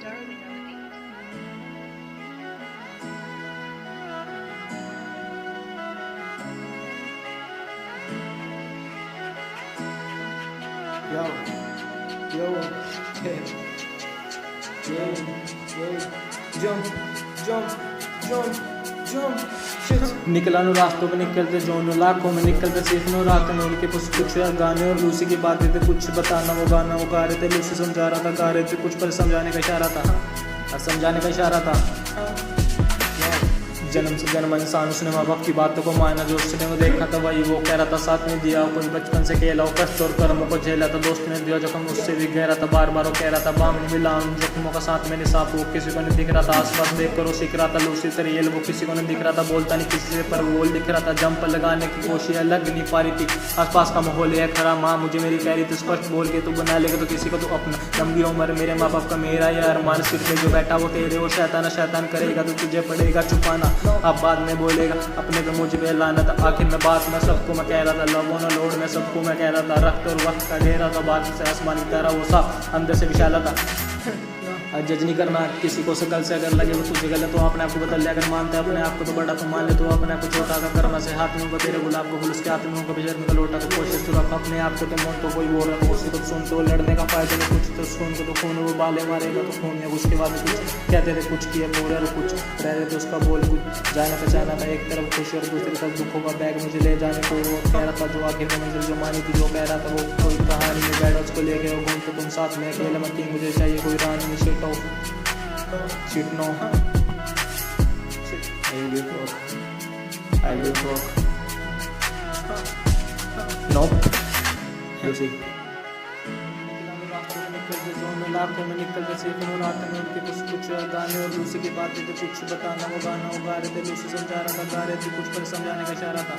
Yo, yo, yeah, jump, jump, jump, jump, shit. निकला no रास्तों पे निकलते जो नो लाखों में निकलते सिर्फ नो रात में उनके कुछ गाने और लूसी की बातें थे कुछ बताना वो गाना वो गा रहे थे लूसी समझा रहा था गा रहे थे कुछ पर समझाने का इशारा था समझाने का इशारा था। जन्म से जन्म इंसान उसने माँ बाप की बातों को माना जो उसने वो देखा था वही वो कह रहा था साथ में दिया कोई बचपन से खेला हो कष्ट और कर्मों को झेला था दोस्त ने दिया जख्म उससे भी गहरा था बार बार वो कह रहा था बाम नहीं मिला उन जख्मों का साथ में निसाफ वो किसी को नहीं दिख रहा था आसपास देख कर वो सीख रहा था लूसी से रियल वो किसी को नहीं दिख रहा था बोलता नहीं किसी से पर वो दिख रहा था जंप लगाने की कोशिश लग नहीं पा रही थी आसपास का माहौल है खरा माँ मुझे मेरी कह रही थी स्पष्ट बोल के तू बना लेगा तो किसी को तो अपना लंबी उम्र मेरे माँ बाप का मेरा यार मान सिर पे जो बैठा वो तेरे वो शैतान करेगा तो तुझे पड़ेगा छुपाना अब बाद में बोलेगा अपने पे मुझे पे लाना था आखिर में बात मैं सबको मैं कह रहा था लवो ना लोड में सबको मैं कह रहा था रक्त और वक्त का घेरा था बात से आसमान की तरह वो साफ अंदर से विशाला था। जज नहीं करना किसी को शकल से अगर लगे वो तुझे गलत तो अपने आप को बदल ले अगर मानते हैं अपने आप को तो बड़ा तो मान ले तो अपने आप को छोटा अगर कर्म से हाथ में तेरे गुलाब को फूल उसके हाथ में कभी शर्म का लोटा तो कोशिश तो रख अपने आप को तो मन तो कोई बोल रहा है उसी को सुन तो लड़ने का फायदा नहीं कुछ तो सुन को तो खून वो बाले मारेगा तो खून है उसके बाद कुछ कहते थे कुछ किया बोल और कुछ रह रहे थे उसका बोल कुछ जाना पहचाना था एक तरफ खुशी और दूसरी तरफ दुखों का बैग मुझे ले जाने को वो कह रहा था जो आखिर में मंजिल जो मानी थी जो कह रहा था वो कोई कहानी में बैठा उसको ले गए घूम तो तुम साथ में अकेले मत मुझे चाहिए कोई रानी में shit of shit no I will talk nope you see लाखों में निकलते सिर्फ रात में उनके कुछ गाने और लूसी की बातें थे कुछ बताना वो गाना वो गा रहे थे लूसी समझा रहा था गा रहे थे कुछ पर समझाने का इशारा था।